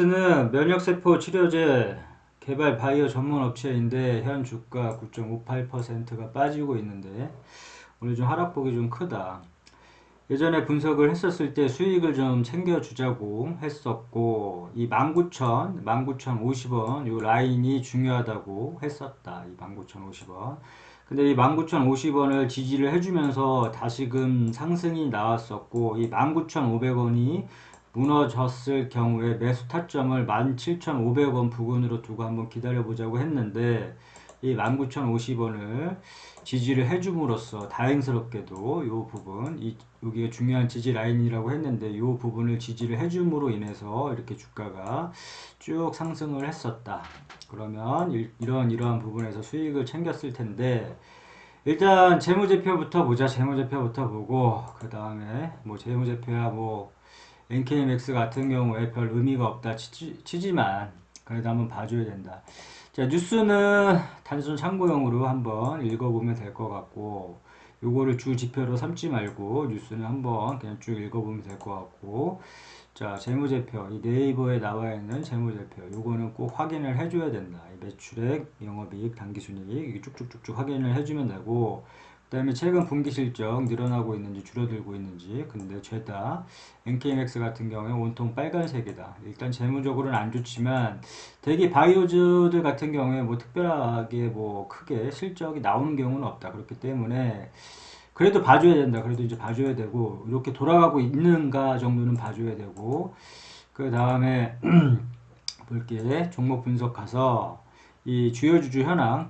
는 면역세포 치료제 개발 바이오 전문 업체인데 현 주가 9.58%가 빠지고 있는데 오늘 좀 하락폭이 좀 크다. 예전에 분석을 했었을 때 수익을 좀 챙겨주자고 했었고 이 19,050원 요 라인이 중요하다고 했었다. 이 19,050원. 근데 이 19,050원을 지지를 해주면서 다시금 상승이 나왔었고 이 19,500원이 무너졌을 경우에 매수 타점을 17,500원 부근으로 두고 한번 기다려보자고 했는데 이 19,050원을 지지를 해줌으로써 다행스럽게도 이 부분, 여기가 중요한 지지 라인이라고 했는데 이 부분을 지지를 해줌으로 인해서 이렇게 주가가 쭉 상승을 했었다. 그러면 이러한 부분에서 수익을 챙겼을 텐데 일단 재무제표부터 보자. 재무제표부터 보고 그 다음에 뭐 재무제표야 뭐 NKMX 같은 경우에 별 의미가 없다 치지만 그래도 한번 봐줘야 된다. 자, 뉴스는 단순 참고용으로 한번 읽어보면 될 것 같고 요거를 주 지표로 삼지 말고 뉴스는 한번 그냥 쭉 읽어보면 될 것 같고 자, 재무제표 이 네이버에 나와 있는 재무제표 요거는 꼭 확인을 해줘야 된다. 매출액, 영업이익, 당기순이익 이게 쭉쭉쭉쭉 확인을 해주면 되고 그 다음에 최근 분기실적 늘어나고 있는지 줄어들고 있는지. 근데 죄다 NKMX 같은 경우에 온통 빨간색이다. 일단 재무적으로는 안 좋지만 대기 바이오즈들 같은 경우에 뭐 특별하게 뭐 크게 실적이 나오는 경우는 없다. 그렇기 때문에 그래도 봐줘야 된다. 그래도 이제 봐줘야 되고 이렇게 돌아가고 있는가 정도는 봐줘야 되고 그 다음에 볼게 종목 분석 가서 이 주요주주 현황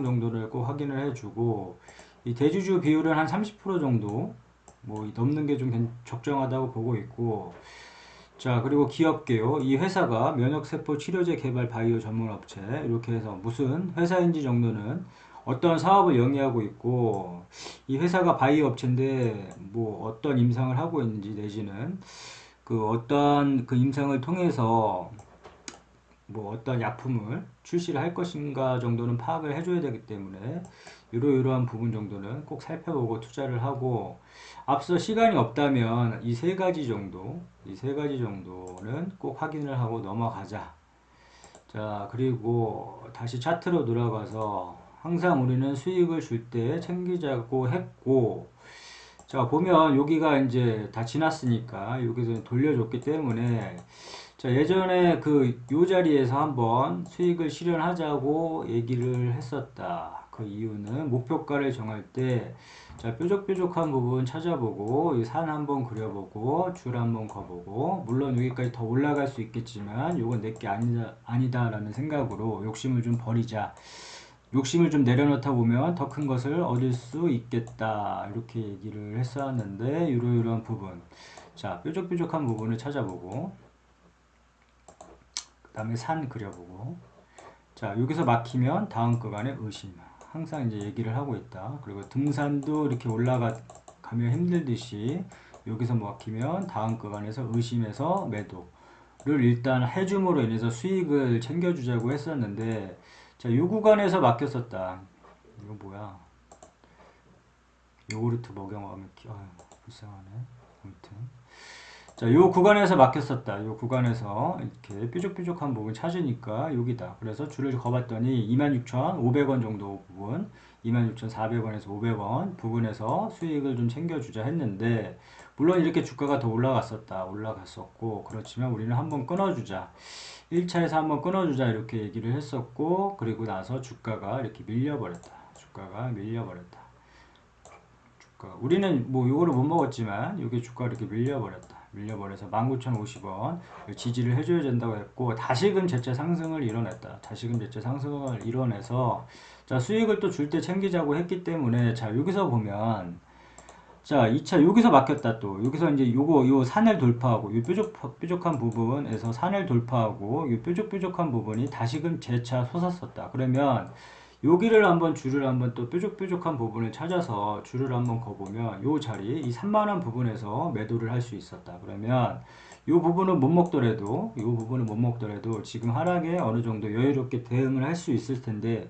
정도를 꼭 확인을 해주고 이 대주주 비율은 한 30% 정도 뭐 넘는 게 좀 적정하다고 보고 있고 자 그리고 기업계요 이 회사가 면역세포 치료제 개발 바이오 전문 업체 이렇게 해서 무슨 회사인지 정도는 어떤 사업을 영위하고 있고 이 회사가 바이오 업체인데 뭐 어떤 임상을 하고 있는지 내지는 그 어떤 그 임상을 통해서 뭐 어떤 약품을 출시를 할 것인가 정도는 파악을 해줘야 되기 때문에 이러이러한 부분 정도는 꼭 살펴보고 투자를 하고 앞서 시간이 없다면 이 세 가지 정도는 꼭 확인을 하고 넘어가자. 자 그리고 다시 차트로 돌아가서 항상 우리는 수익을 줄 때 챙기자고 했고 자 보면 여기가 이제 다 지났으니까 여기서 돌려줬기 때문에 자 예전에 그 요 자리에서 한번 수익을 실현하자고 얘기를 했었다. 그 이유는 목표가를 정할 때 자 뾰족뾰족한 부분 찾아보고 이 산 한번 그려보고 줄 한번 그어보고 물론 여기까지 더 올라갈 수 있겠지만 요건 내게 아니다라는 생각으로 욕심을 좀 버리자. 욕심을 좀 내려놓다 보면 더 큰 것을 얻을 수 있겠다 이렇게 얘기를 했었는데 이러이러한 부분 자 뾰족뾰족한 부분을 찾아보고 그 다음에 산 그려보고 자 여기서 막히면 다음 구간에 의심 항상 이제 얘기를 하고 있다. 그리고 등산도 이렇게 올라가면 힘들듯이 여기서 막히면 다음 구간에서 의심해서 매도를 일단 해줌으로 인해서 수익을 챙겨주자고 했었는데 자, 요 구간에서 막혔었다. 이거 뭐야? 요구르트 먹여먹으면 불쌍하네. 아무튼 자, 요 구간에서 막혔었다. 요 구간에서 이렇게 뾰족뾰족한 부분 찾으니까 여기다. 그래서 줄을 거봤더니 26,500원 정도 부분, 26,400원에서 500원 부분에서 수익을 좀 챙겨주자 했는데 물론 이렇게 주가가 더 올라갔었고 그렇지만 우리는 한번 끊어주자. 1차에서 한번 끊어주자 이렇게 얘기를 했었고 그리고 나서 주가가 이렇게 밀려버렸다. 우리는 뭐 요거를 못 먹었지만 여기 주가 이렇게 밀려버려서 19,050원 지지를 해줘야 된다고 했고 다시금 재차 상승을 이뤄내서 자 수익을 또 줄 때 챙기자고 했기 때문에 자 여기서 보면 자 2차 여기서 막혔다. 또 여기서 이제 요 산을 돌파하고 요 뾰족한 부분에서 산을 돌파하고 요 뾰족한 부분이 다시금 재차 솟았었다. 그러면 여기를 한번 줄을 한번 또 뾰족한 부분을 찾아서 줄을 한번 거보면 요 자리 이 3만원 부분에서 매도를 할 수 있었다. 그러면 요 부분은 못 먹더라도 지금 하락에 어느 정도 여유롭게 대응을 할 수 있을 텐데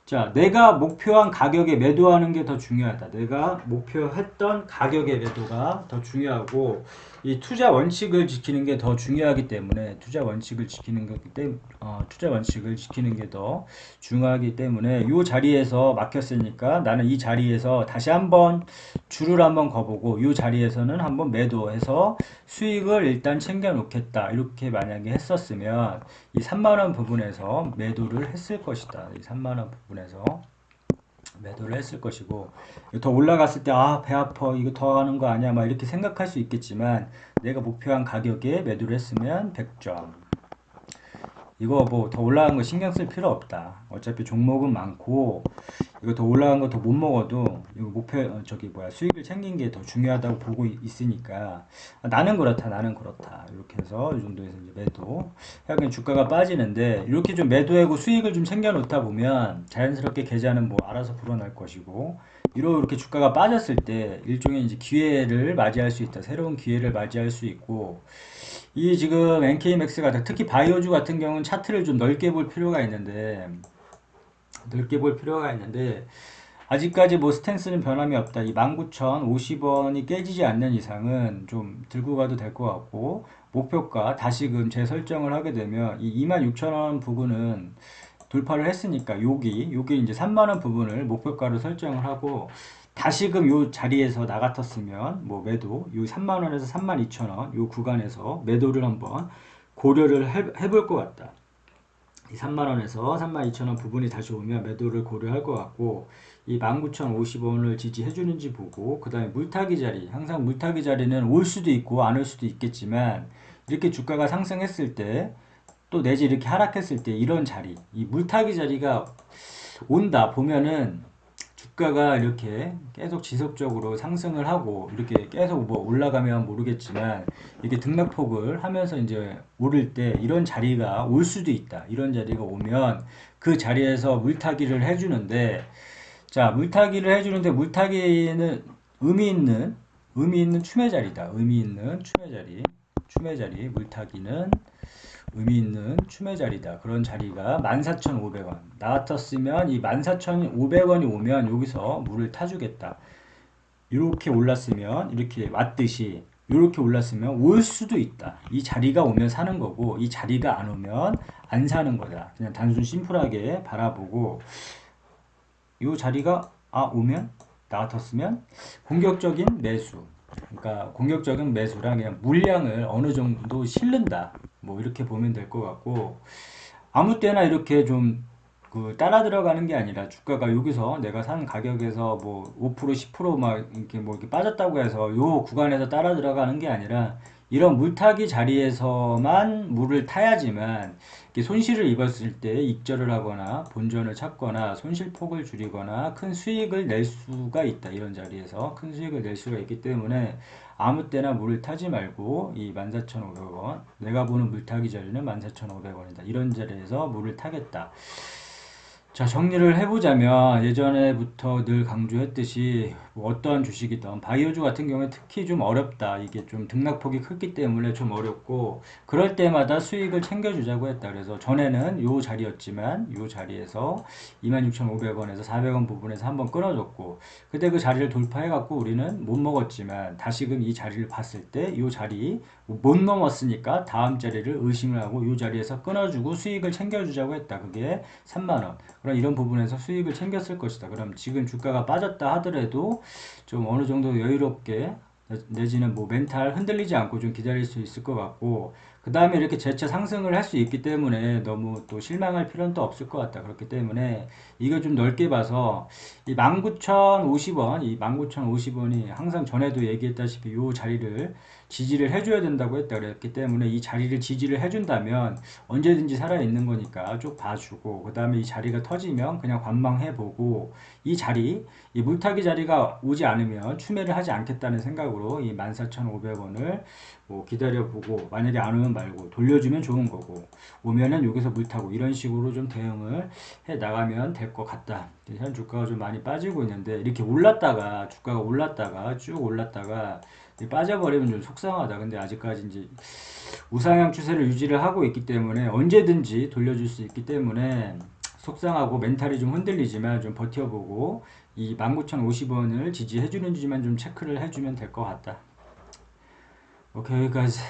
자, 내가 목표한 가격에 매도하는 게 더 중요하다. 내가 목표했던 가격의 매도가 더 중요하고 이 투자 원칙을 지키는 게 더 중요하기 때문에 투자 원칙을 지키는 거기 때문에 투자 원칙을 지키는 게 더 중요하기 때문에 이 자리에서 막혔으니까 나는 이 자리에서 다시 한번 줄을 한번 거보고 이 자리에서는 한번 매도해서 수익을 일단 챙겨 놓겠다 이렇게 만약에 했었으면 이 3만 원 부분에서 매도를 했을 것이다. 이 3만 원 부분에서 매도를 했을 것이고 더 올라갔을 때 아 배 아파 이거 더 하는 거 아니야 막 이렇게 생각할 수 있겠지만 내가 목표한 가격에 매도를 했으면 100점 이거 뭐 더 올라간 거 신경 쓸 필요 없다. 어차피 종목은 많고 이거 더 올라간 거 더 못 먹어도 이거 목표 저기 뭐야 수익을 챙긴 게 더 중요하다고 보고 있으니까 나는 그렇다 나는 그렇다 이렇게 해서 이 정도에서 이제 매도 하여간 주가가 빠지는데 이렇게 좀 매도하고 수익을 좀 챙겨 놓다 보면 자연스럽게 계좌는 뭐 알아서 불어날 것이고 이렇게 주가가 빠졌을 때 일종의 이제 기회를 맞이할 수 있다. 새로운 기회를 맞이할 수 있고 이 지금 NK맥스 같은 특히 바이오주 같은 경우는 차트를 좀 넓게 볼 필요가 있는데 아직까지 뭐 스탠스는 변함이 없다. 이 19,050원이 깨지지 않는 이상은 좀 들고 가도 될 것 같고 목표가 다시금 재설정을 하게 되면 이 26,000원 부분은 돌파를 했으니까 여기 이제 3만 원 부분을 목표가로 설정을 하고 다시금 요 자리에서 나 같았으면 뭐 매도 요 3만 원에서 32,000원 요 구간에서 매도를 한번 고려를 해볼 것 같다. 이 3만 원에서 32,000원 부분이 다시 오면 매도를 고려할 것 같고 이 19,050원을 지지해 주는지 보고 그 다음에 물타기 자리 항상 물타기 자리는 올 수도 있고 안 올 수도 있겠지만 이렇게 주가가 상승했을 때 또 내지 이렇게 하락했을 때 이런 자리 이 물타기 자리가 온다 보면은 주가가 이렇게 계속 지속적으로 상승을 하고 이렇게 계속 뭐 올라가면 모르겠지만 이렇게 등락폭을 하면서 이제 오를 때 이런 자리가 올 수도 있다. 이런 자리가 오면 그 자리에서 물타기를 해주는데 자 물타기를 해주는데 물타기는 의미 있는 춤의 자리다. 의미 있는 춤의 자리 물타기는 의미 있는 춤의 자리다. 그런 자리가 14,500원. 나 같았으면 이 14,500원이 오면 여기서 물을 타주겠다. 이렇게 올랐으면 이렇게 왔듯이 이렇게 올랐으면 올 수도 있다. 이 자리가 오면 사는 거고 이 자리가 안 오면 안 사는 거다. 그냥 단순 심플하게 바라보고 이 자리가 오면 나 같았으면 공격적인 매수 그러니까 공격적인 매수랑 그냥 물량을 어느 정도 실른다 뭐 이렇게 보면 될 것 같고 아무 때나 이렇게 좀 그 따라 들어가는 게 아니라 주가가 여기서 내가 산 가격에서 뭐 5% 10%막 이렇게 뭐 이렇게 빠졌다고 해서 요 구간에서 따라 들어가는 게 아니라 이런 물타기 자리에서만 물을 타야지만 손실을 입었을 때 익절을 하거나 본전을 찾거나 손실폭을 줄이거나 큰 수익을 낼 수가 있다. 이런 자리에서 큰 수익을 낼 수가 있기 때문에 아무 때나 물을 타지 말고 이 14,500원 내가 보는 물타기 자리는 14,500원이다. 이런 자리에서 물을 타겠다. 자, 정리를 해보자면 예전에부터 늘 강조했듯이 뭐 어떠한 주식이든 바이오주 같은 경우에 특히 좀 어렵다. 이게 좀 등락폭이 크기 때문에 좀 어렵고 그럴 때마다 수익을 챙겨주자고 했다. 그래서 전에는 요 자리였지만 요 자리에서 26,500원에서 400원 부분에서 한번 끊어줬고 그때 그 자리를 돌파해갖고 우리는 못 먹었지만 다시금 이 자리를 봤을 때 요 자리 못 넘었으니까 다음 자리를 의심을 하고 요 자리에서 끊어주고 수익을 챙겨주자고 했다. 그게 3만원. 그럼 이런 부분에서 수익을 챙겼을 것이다. 그럼 지금 주가가 빠졌다 하더라도 좀 어느 정도 여유롭게 내지는 뭐 멘탈 흔들리지 않고 좀 기다릴 수 있을 것 같고 그 다음에 이렇게 재차 상승을 할 수 있기 때문에 너무 또 실망할 필요는 또 없을 것 같다. 그렇기 때문에 이거 좀 넓게 봐서 이 19,050원, 이 19,050원이 항상 전에도 얘기했다시피 이 자리를 지지를 해줘야 된다고 했다 그랬기 때문에 이 자리를 지지를 해준다면 언제든지 살아있는 거니까 쭉 봐주고 그 다음에 이 자리가 터지면 그냥 관망해보고 이 자리 이 물타기 자리가 오지 않으면 추매를 하지 않겠다는 생각으로 이 14,500원을 뭐 기다려보고 만약에 안 오면 말고 돌려주면 좋은 거고 오면은 여기서 물타고 이런 식으로 좀 대응을 해 나가면 될 것 같다. 현 주가가 좀 많이 빠지고 있는데 이렇게 올랐다가 주가가 올랐다가 쭉 올랐다가 빠져버리면 좀 속상하다. 근데 아직까지 이제 우상향 추세를 유지를 하고 있기 때문에 언제든지 돌려줄 수 있기 때문에 속상하고 멘탈이 좀 흔들리지만 좀 버텨보고 이 19,050원을 지지해주는지만 좀 체크를 해주면 될 것 같다. 오케이, 여기까지.